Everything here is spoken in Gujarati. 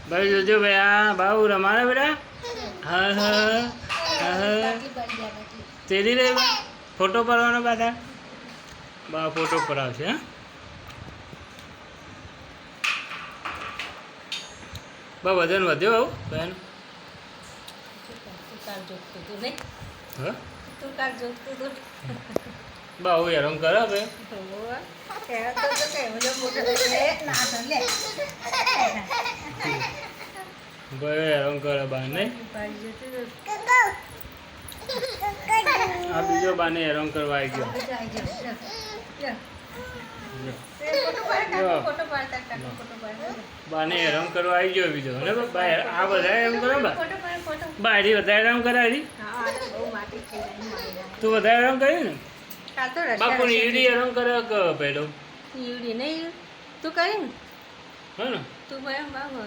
ભાઈ જોજો ભાઈ આ બાબુ રમાડે બેટા હા હા હા તેરી રે ફોટો પાડવાનો પાછા બા ફોટો પડાવશે હા બા વજન વધ્યો આવું બેન હા બા હું હેરાન કરે ભાઈ ભાઈ હેરાન કરે બા નહીં આ બીજો બાને હેરાન કરવા આવી ગયો બાને હેરાન કરવા આવી ગયો બીજો ને બા આ બધા હેરાન કરે બા હજી વધારે હેરાન કરાવી તું વધારે હેરાન કરી ને બાપુ ઈડી હેરાન કરે કે પેલો ઈડી નહીં તું કરી ને હા ને તું બાબુ